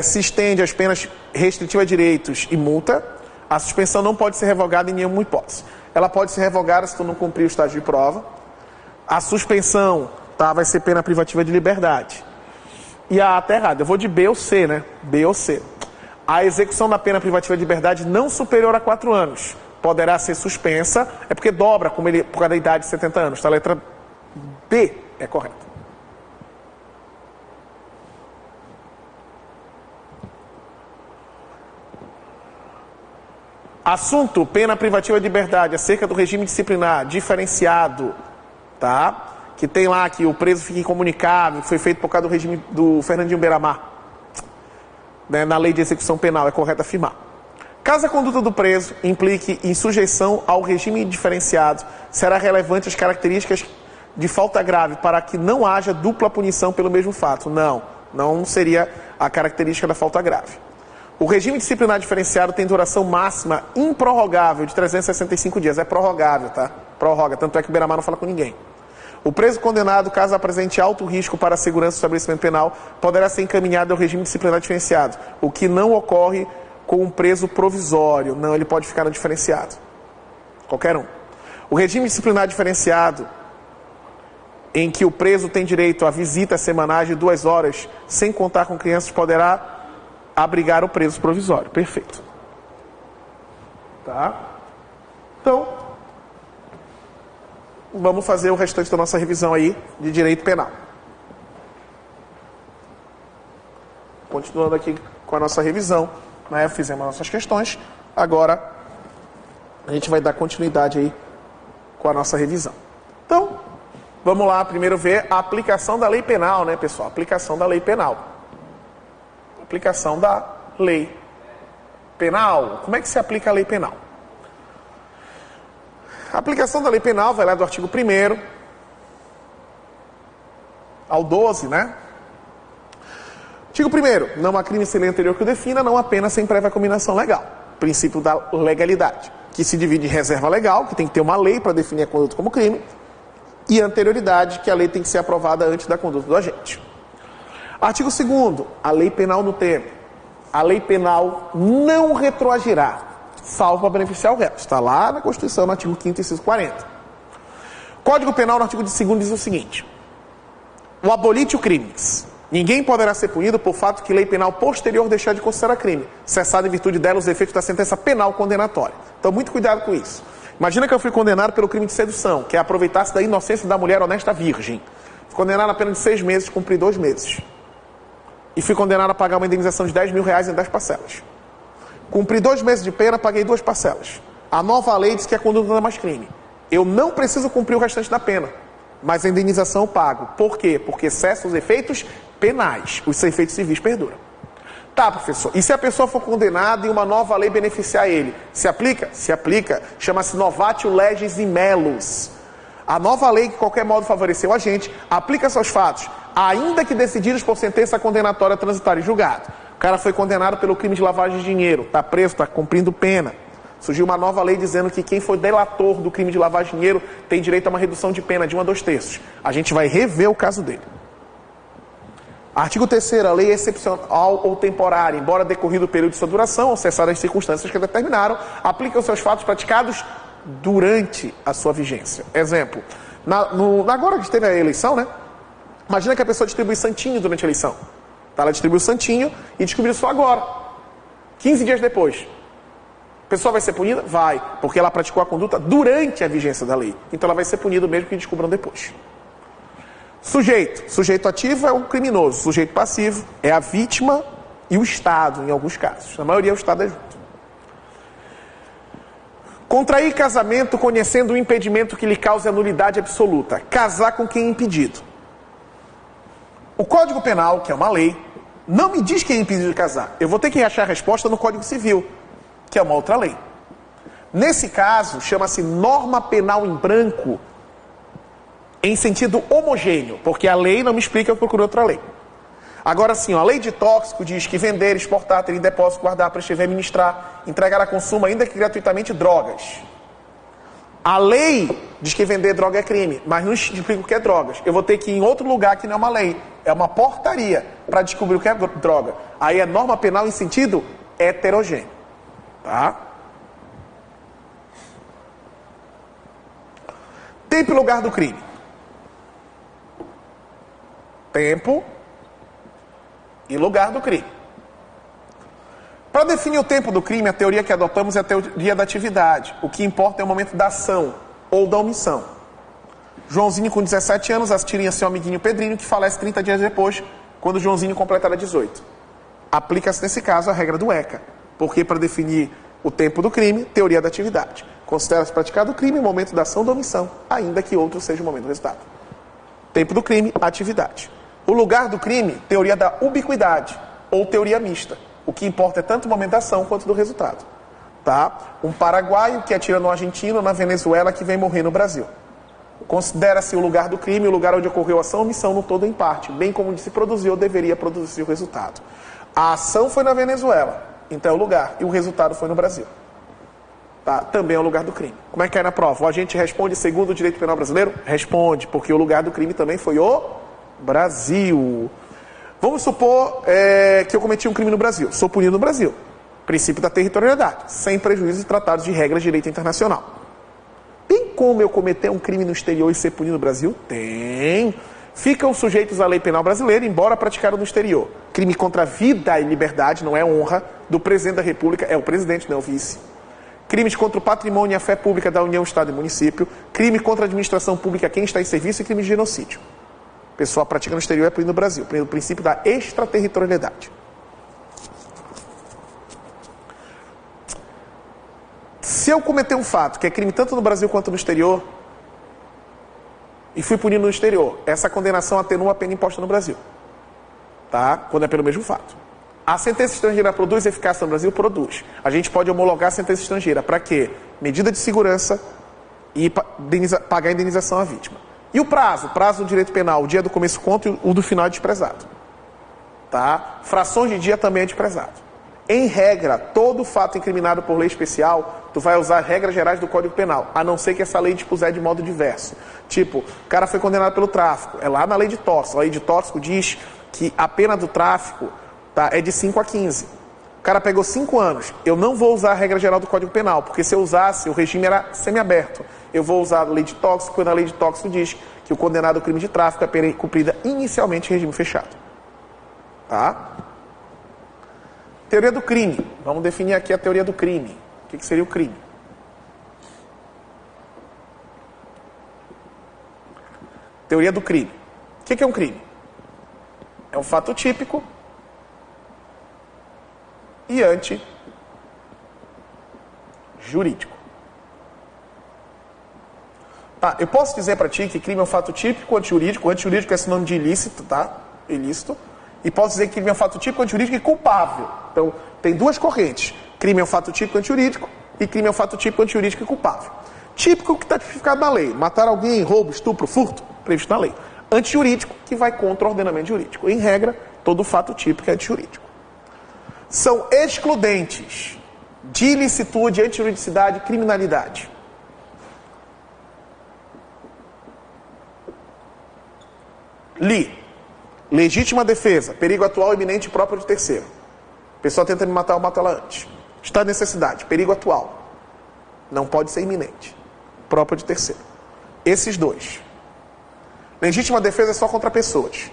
se estende às penas restritivas de direitos e multa. A suspensão não pode ser revogada em nenhuma hipótese. Ela pode ser revogada se tu não cumprir o estágio de prova. A suspensão, vai ser pena privativa de liberdade. E a tá errado, eu vou de B ou C, né? B ou C. A execução da pena privativa de liberdade não superior a 4 anos poderá ser suspensa, é porque dobra por causa da idade de 70 anos, tá? A letra B é correta. Assunto, pena privativa de liberdade, acerca do regime disciplinar diferenciado, tá? Que tem lá que o preso fica incomunicável, que foi feito por causa do regime do Fernandinho Beiramar, na lei de execução penal, é correto afirmar. Caso a conduta do preso implique em sujeição ao regime diferenciado, será relevante as características de falta grave para que não haja dupla punição pelo mesmo fato. Não seria a característica da falta grave. O regime disciplinar diferenciado tem duração máxima improrrogável de 365 dias. É prorrogável, tá? Prorroga, tanto é que o Beiramar não fala com ninguém. O preso condenado, caso apresente alto risco para a segurança do estabelecimento penal, poderá ser encaminhado ao regime disciplinar diferenciado, o que não ocorre com um preso provisório. Não, ele pode ficar no diferenciado. Qualquer um. O regime disciplinar diferenciado, em que o preso tem direito a visitas semanais de 2 horas, sem contar com crianças, poderá abrigar o preso provisório. Perfeito. Tá? Então, vamos fazer o restante da nossa revisão aí de direito penal. Continuando aqui com a nossa revisão, fizemos as nossas questões, agora a gente vai dar continuidade aí com a nossa revisão. Então, vamos lá primeiro ver a aplicação da lei penal, né, pessoal? Aplicação da lei penal. Aplicação da lei penal. Como é que se aplica a lei penal? A aplicação da lei penal vai lá do artigo 1º ao 12, né? Artigo 1º, não há crime sem lei anterior que o defina, não há pena sem prévia combinação legal. Princípio da legalidade, que se divide em reserva legal, que tem que ter uma lei para definir a conduta como crime, e anterioridade, que a lei tem que ser aprovada antes da conduta do agente. Artigo 2º, a lei penal no tempo. A lei penal não retroagirá, salvo para beneficiar o réu. Está lá na Constituição, no artigo 5º, inciso 40. Código Penal, no artigo 2º, diz o seguinte: o abolitio crimes. Ninguém poderá ser punido por fato que lei penal posterior deixar de considerar crime, cessado em virtude dela os efeitos da sentença penal condenatória. Então, muito cuidado com isso. Imagina que eu fui condenado pelo crime de sedução, que é aproveitar-se da inocência da mulher honesta virgem. Fui condenado a pena de 6 meses, cumpri 2 meses. E fui condenado a pagar uma indenização de R$10.000 em 10 parcelas. Cumpri 2 meses de pena, paguei 2 parcelas. A nova lei diz que a conduta não é mais crime. Eu não preciso cumprir o restante da pena, mas a indenização eu pago. Por quê? Porque cessa os efeitos penais. Os efeitos civis perduram. Tá, professor. E se a pessoa for condenada e uma nova lei beneficiar ele? Se aplica? Se aplica. Chama-se novatio legis in melius. A nova lei, que de qualquer modo favoreceu a gente, aplica-se aos fatos, ainda que decididos por sentença condenatória transitória e julgado. cara foi condenado pelo crime de lavagem de dinheiro, está preso, está cumprindo pena. Surgiu uma nova lei dizendo que quem foi delator do crime de lavagem de dinheiro tem direito a uma redução de pena de 1 a 2/3. A gente vai rever o caso dele. Artigo 3º, a lei é excepcional ou temporária, embora decorrido o período de sua duração ou cessar as circunstâncias que determinaram, aplica os seus fatos praticados durante a sua vigência. Exemplo, agora que teve a eleição, né? Imagina que a pessoa distribui santinho durante a eleição. Ela distribuiu santinho e descobriu só agora, 15 dias depois. A pessoa vai ser punida? Vai, porque ela praticou a conduta durante a vigência da lei. Então ela vai ser punida mesmo que descubram depois. Sujeito ativo é o criminoso. Sujeito passivo é a vítima e o Estado, em alguns casos. Na maioria o Estado é junto. Contrair casamento conhecendo o impedimento que lhe cause a nulidade absoluta. Casar com quem é impedido. O Código Penal, que é uma lei, não me diz quem é impedido de casar. Eu vou ter que achar a resposta no Código Civil, que é uma outra lei. Nesse caso, chama-se norma penal em branco, em sentido homogêneo, porque a lei não me explica, eu procuro outra lei. Agora sim, a lei de tóxico diz que vender, exportar, ter em depósito, guardar, prescrever, ministrar, entregar a consumo, ainda que gratuitamente, drogas. A lei diz que vender droga é crime, mas não explica o que é drogas. Eu vou ter que ir em outro lugar que não é uma lei, é uma portaria para descobrir o que é droga. Aí é norma penal em sentido heterogêneo. Tá? Tempo e lugar do crime. Tempo e lugar do crime. Para definir o tempo do crime, a teoria que adotamos é a teoria da atividade. O que importa é o momento da ação ou da omissão. Joãozinho, com 17 anos, atira seu amiguinho Pedrinho, que falece 30 dias depois, quando Joãozinho completará 18. Aplica-se nesse caso a regra do ECA, porque para definir o tempo do crime, teoria da atividade. Considera-se praticado o crime o momento da ação ou da omissão, ainda que outro seja o momento do resultado. Tempo do crime, atividade. O lugar do crime, teoria da ubiquidade, ou teoria mista. O que importa é tanto o momento da ação quanto do resultado. Tá? Um paraguaio que atira no argentino, na Venezuela, que vem morrer no Brasil. Considera-se o lugar do crime, o lugar onde ocorreu a ação ou omissão no todo ou em parte, bem como onde se produziu ou deveria produzir o resultado. A ação foi na Venezuela, então é o lugar, e o resultado foi no Brasil. Tá? Também é o lugar do crime. Como é que é na prova? O agente responde segundo o direito penal brasileiro? Responde, porque o lugar do crime também foi o Brasil. Vamos supor que eu cometi um crime no Brasil. Sou punido no Brasil. Princípio da territorialidade, sem prejuízo de tratados de regras de direito internacional. Tem como eu cometer um crime no exterior e ser punido no Brasil? Tem. Ficam sujeitos à lei penal brasileira, embora praticaram no exterior. Crime contra a vida e liberdade, não é honra, do presidente da República, é o presidente, não é o vice. Crimes contra o patrimônio e a fé pública da União, Estado e Município. Crime contra a administração pública, quem está em serviço, e crime de genocídio. Pessoa pratica no exterior é punido no Brasil. O princípio da extraterritorialidade. Se eu cometer um fato que é crime tanto no Brasil quanto no exterior, e fui punido no exterior, essa condenação atenua a pena imposta no Brasil. Tá? Quando é pelo mesmo fato. A sentença estrangeira produz eficácia no Brasil? Produz. A gente pode homologar a sentença estrangeira. Para quê? Medida de segurança e pagar a indenização à vítima. E o prazo? O prazo do direito penal, o dia do começo conta e o do final é desprezado. Tá? Frações de dia também é desprezado. Em regra, todo fato incriminado por lei especial, tu vai usar regras gerais do Código Penal, a não ser que essa lei dispuser de modo diverso. Tipo, o cara foi condenado pelo tráfico, é lá na lei de tóxico. A lei de tóxico diz que a pena do tráfico, tá, é de 5 a 15. O cara pegou 5 anos, eu não vou usar a regra geral do Código Penal, porque se eu usasse, o regime era semiaberto. Eu vou usar a lei de tóxico, quando a lei de tóxico diz que o condenado ao crime de tráfico é pena cumprida inicialmente em regime fechado. Tá? Teoria do crime. Vamos definir aqui a teoria do crime. O que seria o crime? Teoria do crime. O que é um crime? É um fato típico e anti-jurídico. Tá, eu posso dizer para ti que crime é um fato típico, anti-jurídico. Anti-jurídico é sinônimo de ilícito, tá? Ilícito. E posso dizer que crime é um fato típico, anti-jurídico e culpável. Então, tem duas correntes. Crime é um fato típico, anti-jurídico, e crime é um fato típico, anti-jurídico e culpável. Típico, que está tipificado na lei. Matar alguém, roubo, estupro, furto, previsto na lei. Anti-jurídico, que vai contra o ordenamento jurídico. Em regra, todo fato típico é anti-jurídico. são excludentes de ilicitude, antijuridicidade e criminalidade. Legítima defesa, perigo atual, iminente e próprio de terceiro. A pessoa tenta me matar, eu mato ela antes. Estado de necessidade, perigo atual. Não pode ser iminente. Próprio de terceiro. Esses dois. Legítima defesa é só contra pessoas.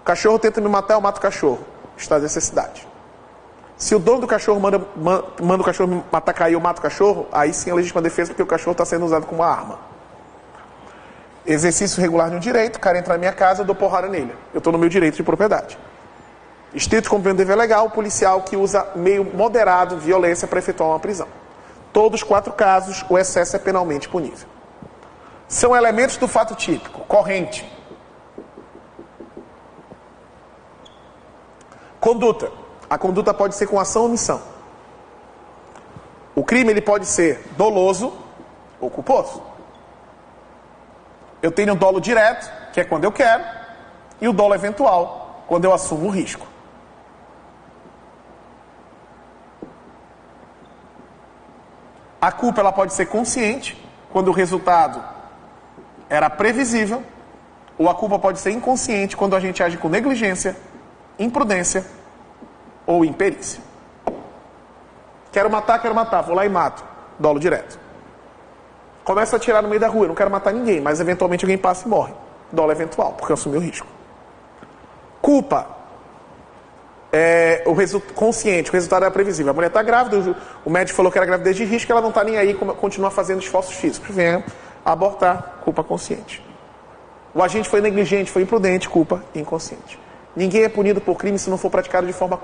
O cachorro tenta me matar, eu mato o cachorro. Estado de necessidade. Se o dono do cachorro manda o cachorro me atacar e eu mato o cachorro, aí sim é legítima defesa, porque o cachorro está sendo usado como uma arma. Exercício regular de um direito, o cara entra na minha casa, eu dou porrada nele. Eu estou no meu direito de propriedade. Estrito cumprimento dever legal, policial que usa meio moderado, violência para efetuar uma prisão. Todos 4 casos, o excesso é penalmente punível. São elementos do fato típico. Corrente. Conduta. A conduta pode ser com ação ou omissão. O crime ele pode ser doloso ou culposo. Eu tenho o dolo direto, que é quando eu quero, e o dolo eventual, quando eu assumo o risco. A culpa ela pode ser consciente, quando o resultado era previsível, ou a culpa pode ser inconsciente, quando a gente age com negligência, imprudência ou imperícia. Quero matar, vou lá e mato. Dolo direto. Começa a atirar no meio da rua, eu não quero matar ninguém, mas eventualmente alguém passa e morre. Dolo eventual, porque eu assumi o risco. Culpa. Consciente, o resultado era previsível. A mulher está grávida, o médico falou que era gravidez de risco, ela não está nem aí, continua fazendo esforços físicos. Vem abortar, culpa consciente. O agente foi negligente, foi imprudente, culpa inconsciente. Ninguém é punido por crime se não for praticado de forma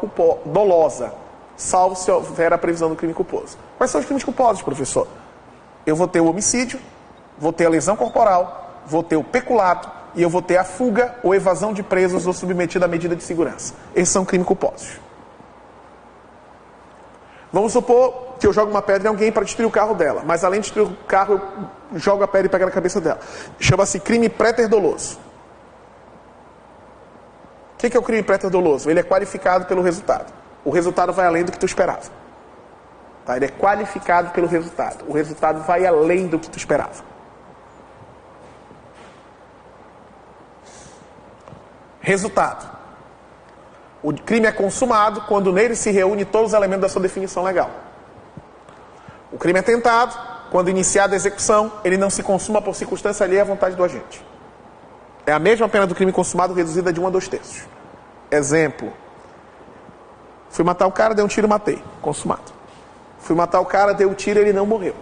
dolosa, salvo se houver a previsão do crime culposo. Quais são os crimes culposos, professor? Eu vou ter o homicídio, vou ter a lesão corporal, vou ter o peculato e eu vou ter a fuga ou evasão de presos ou submetido à medida de segurança. Esses são crimes culposos. Vamos supor que eu jogo uma pedra em alguém para destruir o carro dela, mas além de destruir o carro, eu jogo a pedra e pego na cabeça dela. Chama-se crime préter-doloso. O que é o crime préter-doloso? Ele é qualificado pelo resultado. O resultado vai além do que tu esperava. Tá? Ele é qualificado pelo resultado. O resultado vai além do que tu esperava. Resultado. O crime é consumado quando nele se reúne todos os elementos da sua definição legal. O crime é tentado quando iniciada a execução, ele não se consuma por circunstância alheia à vontade do agente. É a mesma pena do crime consumado reduzida de 1 a 2/3. Exemplo. Fui matar o cara, dei um tiro e matei. Consumado. Fui matar o cara, dei um tiro e ele não morreu.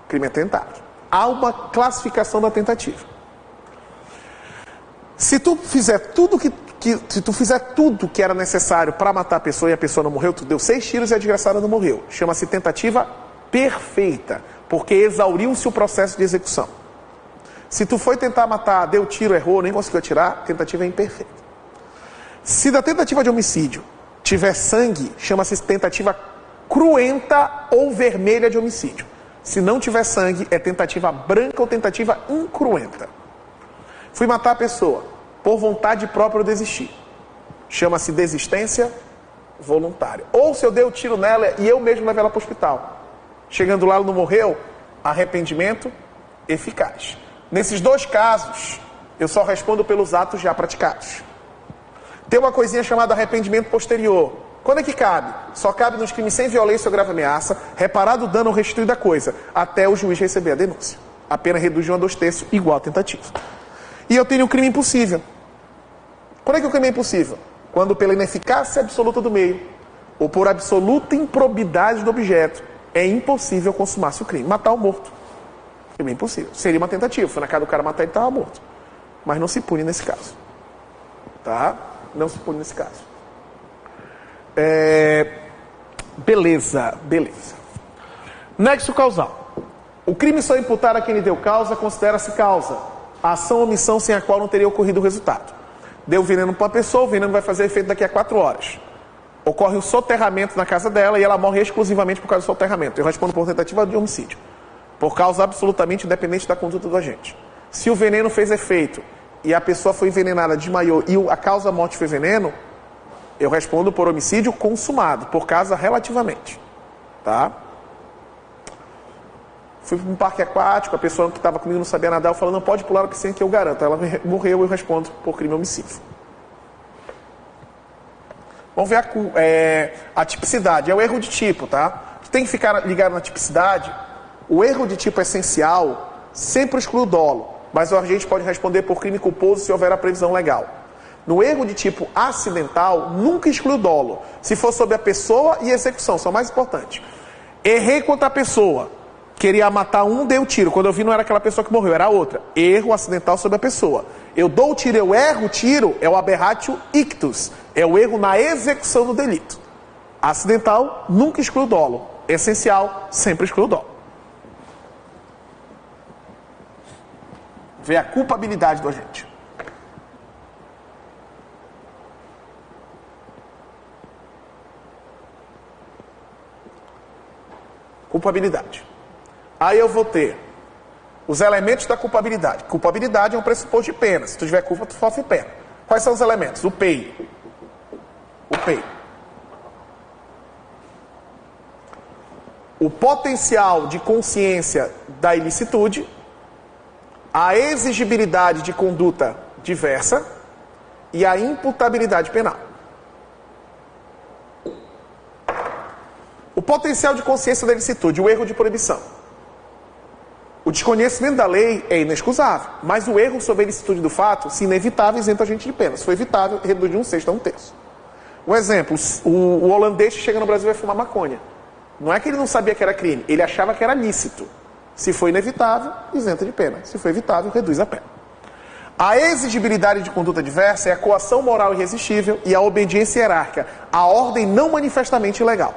O crime é tentado. Há uma classificação da tentativa. Se tu fizer tudo que era necessário para matar a pessoa e a pessoa não morreu, tu deu 6 tiros e a desgraçada não morreu. Chama-se tentativa perfeita, porque exauriu-se o processo de execução. Se tu foi tentar matar, deu tiro, errou, nem conseguiu atirar, tentativa é imperfeita. Se da tentativa de homicídio tiver sangue, chama-se tentativa cruenta ou vermelha de homicídio. Se não tiver sangue, é tentativa branca ou tentativa incruenta. Fui matar a pessoa, por vontade própria eu desisti. Chama-se desistência voluntária. Ou se eu dei o tiro nela e eu mesmo levei ela para o hospital. Chegando lá, ela não morreu, arrependimento eficaz. Nesses 2 casos, eu só respondo pelos atos já praticados. Tem uma coisinha chamada arrependimento posterior. Quando é que cabe? Só cabe nos crimes sem violência ou grave ameaça, reparado o dano ou restituído a coisa, até o juiz receber a denúncia. A pena reduz de 1 a 2/3, igual a tentativa. E eu tenho o crime impossível. Quando é que o crime é impossível? Quando pela ineficácia absoluta do meio, ou por absoluta improbidade do objeto, é impossível consumar-se o crime. Matar o morto. Crime é impossível. Seria uma tentativa. Foi na casa do cara matar, ele estava morto. Mas não se pune nesse caso. Tá? Não se pune nesse caso. Beleza. Nexo causal. O crime só imputado a quem lhe deu causa considera-se causa. A ação ou omissão sem a qual não teria ocorrido o resultado. Deu veneno para uma pessoa, o veneno vai fazer efeito daqui a 4 horas. Ocorre o soterramento na casa dela e ela morre exclusivamente por causa do soterramento. Eu respondo por tentativa de homicídio. Por causa absolutamente independente da conduta do agente. Se o veneno fez efeito e a pessoa foi envenenada, desmaiou e a causa da morte foi veneno, Eu respondo por homicídio consumado, por causa relativamente. Tá? Fui para um parque aquático, a pessoa que estava comigo não sabia nadar, eu falei, não pode pular a piscina que eu garanto. Ela morreu, eu respondo por crime homicídio. Vamos ver a tipicidade, é o erro de tipo, tá? Tem que ficar ligado na tipicidade. O erro de tipo essencial sempre exclui o dolo, mas o agente pode responder por crime culposo se houver a previsão legal. No erro de tipo acidental, nunca exclui o dolo, se for sobre a pessoa e a execução, são mais importantes. Errei contra a pessoa, queria matar um, dei o tiro, quando eu vi não era aquela pessoa que morreu, era outra. Erro acidental sobre a pessoa. Eu dou o tiro, eu erro o tiro, é o aberratio ictus, é o erro na execução do delito. Acidental, nunca exclui o dolo. Essencial, sempre exclui o dolo. Vê a culpabilidade do agente. Culpabilidade. Aí eu vou ter os elementos da culpabilidade. Culpabilidade é um pressuposto de pena. Se tu tiver culpa, tu sofre pena. Quais são os elementos? O PEI. O PEI. O potencial de consciência da ilicitude, a exigibilidade de conduta diversa e a imputabilidade penal. O potencial de consciência da ilicitude, o erro de proibição. O desconhecimento da lei é inexcusável, mas o erro sobre a ilicitude do fato, se inevitável, isenta a gente de pena. Se for evitável, reduz de 1/6 a 1/3. Um exemplo, o holandês que chega no Brasil vai fumar maconha. Não é que ele não sabia que era crime, ele achava que era lícito. Se for inevitável, isenta de pena. Se for evitável, reduz a pena. A exigibilidade de conduta diversa é a coação moral irresistível e a obediência hierárquica, a ordem não manifestamente ilegal.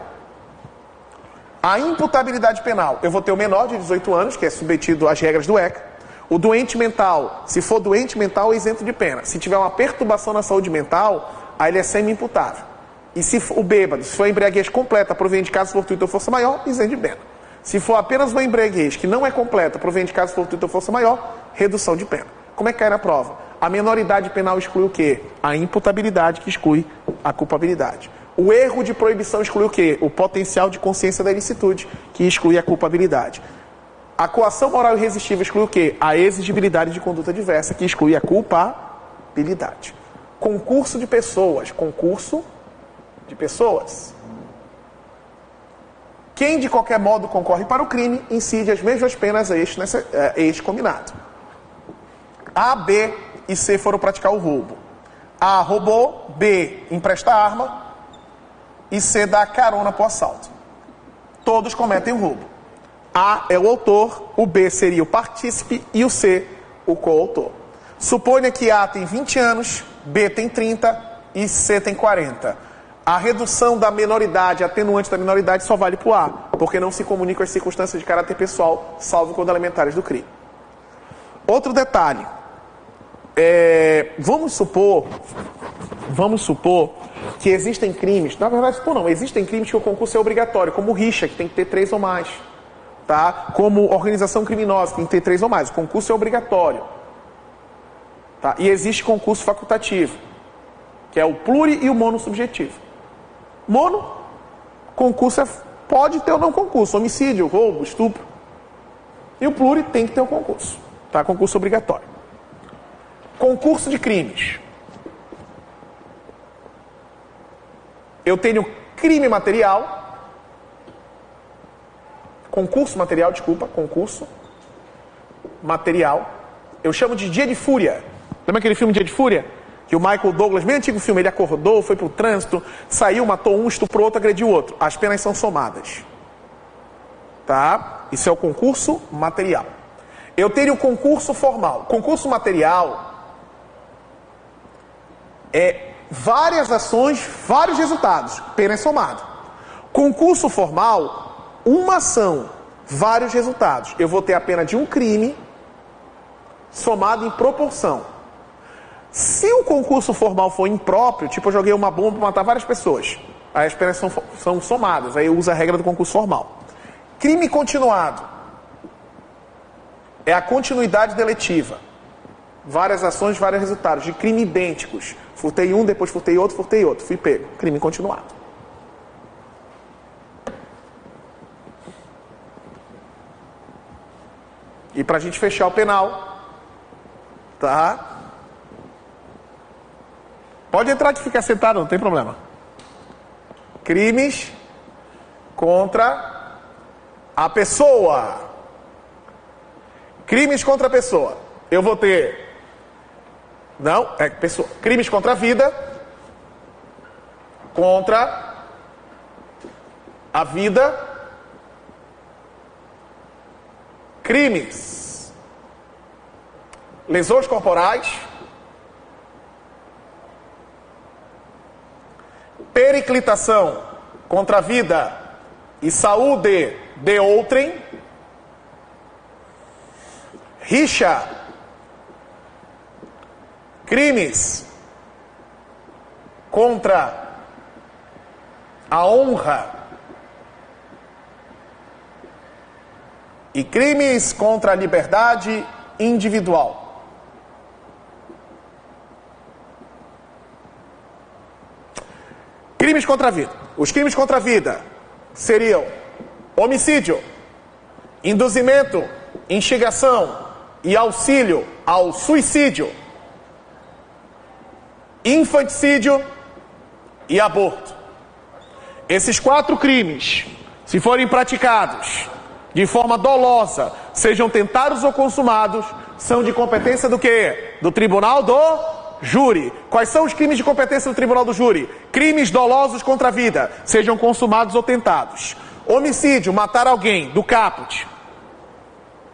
A imputabilidade penal, eu vou ter o menor de 18 anos, que é submetido às regras do ECA. O doente mental, se for doente mental, é isento de pena. Se tiver uma perturbação na saúde mental, aí ele é semi-imputável. E se o bêbado, se for embriaguez completa, proveniente de caso fortuito ou força maior, isento de pena. Se for apenas uma embriaguez que não é completa, proveniente de caso fortuito ou força maior, redução de pena. Como é que cai na prova? A menoridade penal exclui o quê? A imputabilidade, que exclui a culpabilidade. O erro de proibição exclui o quê? O potencial de consciência da ilicitude, que exclui a culpabilidade. A coação moral irresistível exclui o quê? A exigibilidade de conduta diversa, que exclui a culpabilidade. Concurso de pessoas. Concurso de pessoas. Quem de qualquer modo concorre para o crime, incide as mesmas penas a este combinado. A, B e C foram praticar o roubo. A roubou, B empresta arma e C dá carona para o assalto. Todos cometem o roubo. A é o autor, o B seria o partícipe e o C o coautor. Suponha que A tem 20 anos, B tem 30 e C tem 40. A redução da menoridade, atenuante da menoridade, só vale para o A, porque não se comunicam as circunstâncias de caráter pessoal, salvo quando elementares do crime. Outro detalhe. Vamos supor que existem crimes, na verdade, existem crimes que o concurso é obrigatório, como rixa, que tem que ter 3 ou mais. Tá? Como organização criminosa, que tem que ter 3 ou mais. O concurso é obrigatório. Tá? E existe concurso facultativo, que é o pluri e o mono subjetivo. Mono, concurso pode ter ou não concurso, homicídio, roubo, estupro. E o pluri tem que ter o concurso. Tá? Concurso obrigatório. Concurso de crimes. Eu tenho crime material. Concurso material. Eu chamo de Dia de Fúria. Lembra aquele filme Dia de Fúria? Que o Michael Douglas, bem antigo filme, ele acordou, foi pro trânsito, saiu, matou um, estuprou outro, agrediu o outro. As penas são somadas. Tá? Isso é o concurso material. Eu tenho o concurso formal. Concurso material é várias ações, vários resultados. Pena é somada. Concurso formal, uma ação, vários resultados. Eu vou ter a pena de um crime somado em proporção. Se o concurso formal for impróprio, tipo eu joguei uma bomba para matar várias pessoas, aí as penas são somadas, aí eu uso a regra do concurso formal. Crime continuado é a continuidade deletiva. Várias ações, vários resultados. De crime idênticos, Furtei um, depois furtei outro, fui pego. Crime continuado. E pra gente fechar o penal, tá? Pode entrar e ficar sentado, não tem problema. Crimes contra a pessoa. Crimes contra a pessoa. Eu vou ter... Não, é pessoa. Crimes contra a vida. Contra a vida. Crimes. Lesões corporais. Periclitação contra a vida e saúde de outrem. Rixa. Crimes contra a honra e crimes contra a liberdade individual. Crimes contra a vida. Os crimes contra a vida seriam homicídio, induzimento, instigação e auxílio ao suicídio, infanticídio e aborto. Esses 4 crimes, se forem praticados de forma dolosa, sejam tentados ou consumados, são de competência do quê? Do tribunal do júri. Quais são os crimes de competência do tribunal do júri? Crimes dolosos contra a vida, sejam consumados ou tentados. Homicídio, matar alguém, do caput.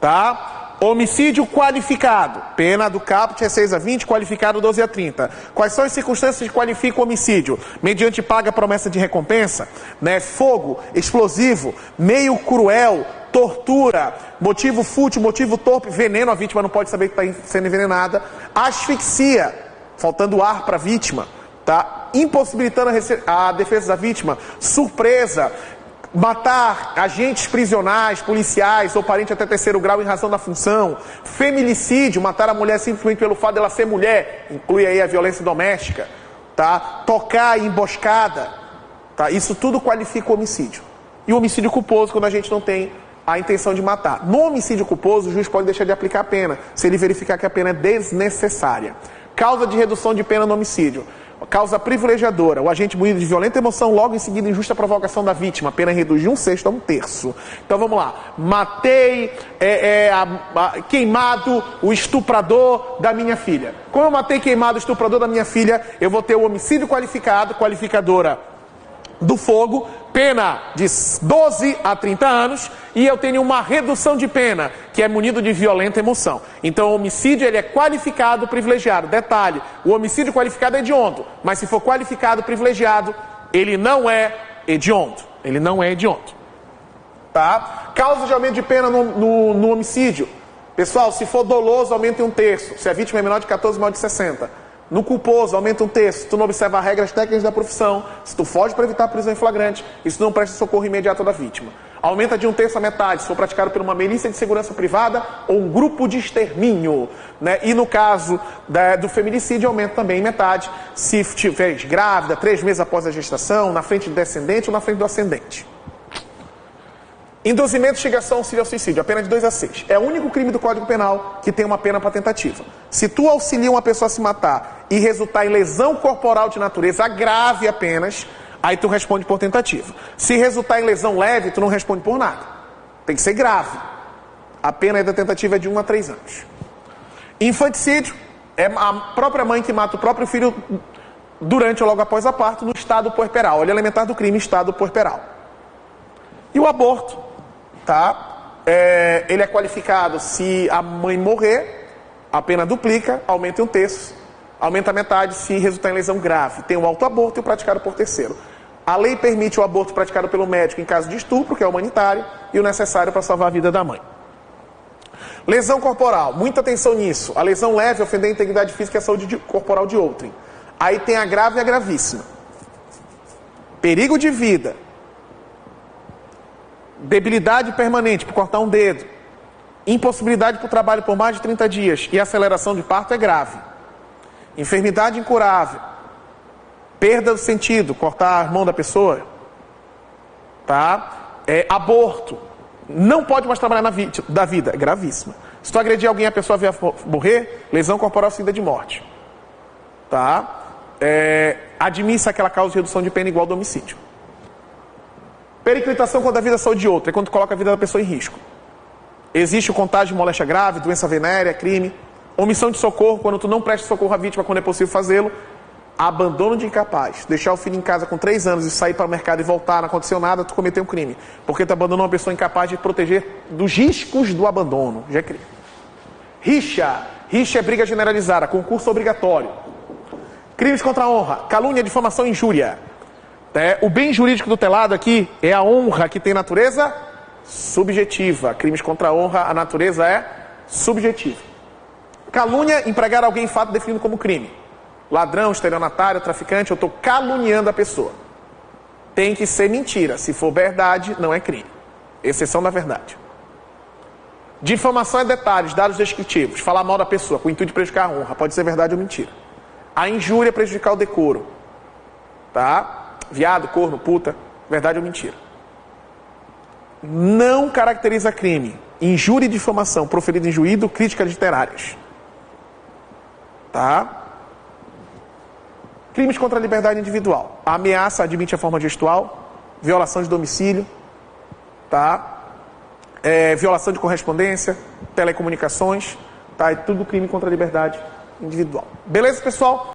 Tá? Homicídio qualificado, pena do caput é 6 a 20, qualificado 12 a 30. Quais são as circunstâncias que qualificam o homicídio? Mediante paga, promessa de recompensa, né? Fogo, explosivo, meio cruel, tortura, motivo fútil, motivo torpe, veneno, a vítima não pode saber que está sendo envenenada, asfixia, faltando ar para a vítima, tá? Impossibilitando a defesa da vítima, surpresa, matar agentes prisionais, policiais ou parente até 3º grau em razão da função, feminicídio, matar a mulher simplesmente pelo fato dela ser mulher, inclui aí a violência doméstica, tá? Tocar em emboscada, tá? Isso tudo qualifica o homicídio. E o homicídio culposo, quando a gente não tem a intenção de matar. No homicídio culposo, o juiz pode deixar de aplicar a pena, se ele verificar que a pena é desnecessária. Causa de redução de pena no homicídio. Causa privilegiadora, o agente munido de violenta emoção, logo em seguida injusta provocação da vítima, a pena reduz de 1/6 a 1/3. Então vamos lá, matei, queimado o estuprador da minha filha. Como eu matei queimado o estuprador da minha filha, eu vou ter o homicídio qualificado, qualificadora do fogo, pena de 12 a 30 anos, e eu tenho uma redução de pena, que é munido de violenta emoção. Então o homicídio ele é qualificado privilegiado. Detalhe, o homicídio qualificado é hediondo, mas se for qualificado privilegiado, ele não é hediondo. Ele não é hediondo. Tá? Causa de aumento de pena no homicídio. Pessoal, se for doloso, aumenta em 1/3. Se a vítima é menor de 14, maior de 60. No culposo, aumenta 1/3. Se tu não observa as regras técnicas da profissão, se tu foge para evitar a prisão em flagrante, e se tu não presta socorro imediato da vítima. Aumenta de 1/3 a metade, se for praticado por uma milícia de segurança privada ou um grupo de extermínio. Né? E no caso do feminicídio, aumenta também em metade, se estiver grávida, 3 meses após a gestação, na frente do descendente ou na frente do ascendente. Induzimento, instigação, auxílio ao suicídio, a pena de 2 a 6. É o único crime do Código Penal que tem uma pena para tentativa. Se tu auxilia uma pessoa a se matar e resultar em lesão corporal de natureza grave apenas, aí tu responde por tentativa. Se resultar em lesão leve, tu não responde por nada. Tem que ser grave. A pena da tentativa é de 1 a 3 anos. Infanticídio é a própria mãe que mata o próprio filho durante ou logo após a parto no estado puerperal. Olha, elementar do crime, estado puerperal. E o aborto, tá? Ele é qualificado se a mãe morrer, a pena duplica, aumenta em 1/3, aumenta a metade se resultar em lesão grave. Tem o autoaborto e o praticado por terceiro. A lei permite o aborto praticado pelo médico em caso de estupro, que é humanitário, e o necessário para salvar a vida da mãe. Lesão corporal, muita atenção nisso. A lesão leve ofender a integridade física e a saúde corporal de outrem. Aí tem a grave e a gravíssima. Perigo de vida. Debilidade permanente por cortar um dedo, impossibilidade para o trabalho por mais de 30 dias e aceleração de parto é grave. Enfermidade incurável, Perda do sentido, cortar a mão da pessoa, tá? Aborto, não pode mais trabalhar da vida, é gravíssima. Se tu agredir alguém e a pessoa vier morrer, lesão corporal seguida de morte, tá? Admissa aquela causa de redução de pena igual do homicídio. Periclitação contra a vida e a saúde de outra, é quando tu coloca a vida da pessoa em risco. Existe o contágio de moléstia grave, doença venérea, crime. Omissão de socorro, quando tu não presta socorro à vítima quando é possível fazê-lo. Abandono de incapaz, deixar o filho em casa com 3 anos e sair para o mercado e voltar, não aconteceu nada, tu cometeu um crime. Porque tu abandonou uma pessoa incapaz de proteger dos riscos do abandono, já é crime. Rixa é briga generalizada, concurso obrigatório. Crimes contra a honra, calúnia, difamação e injúria. O bem jurídico tutelado aqui é a honra, que tem natureza subjetiva. Crimes contra a honra, a natureza é subjetiva. Calúnia, empregar alguém em fato definido como crime. Ladrão, estelionatário, traficante, eu estou caluniando a pessoa. Tem que ser mentira. Se for verdade, não é crime. Exceção da verdade. Difamação é detalhes, dados descritivos. Falar mal da pessoa com o intuito de prejudicar a honra. Pode ser verdade ou mentira. A injúria é prejudicar o decoro. Tá? Viado, corno, puta. Verdade ou mentira. Não caracteriza crime. Injúria e difamação proferida em juízo, críticas literárias. Tá? Crimes contra a liberdade individual. A ameaça admite a forma gestual, violação de domicílio, tá? Violação de correspondência, telecomunicações, tá? É tudo crime contra a liberdade individual. Beleza, pessoal?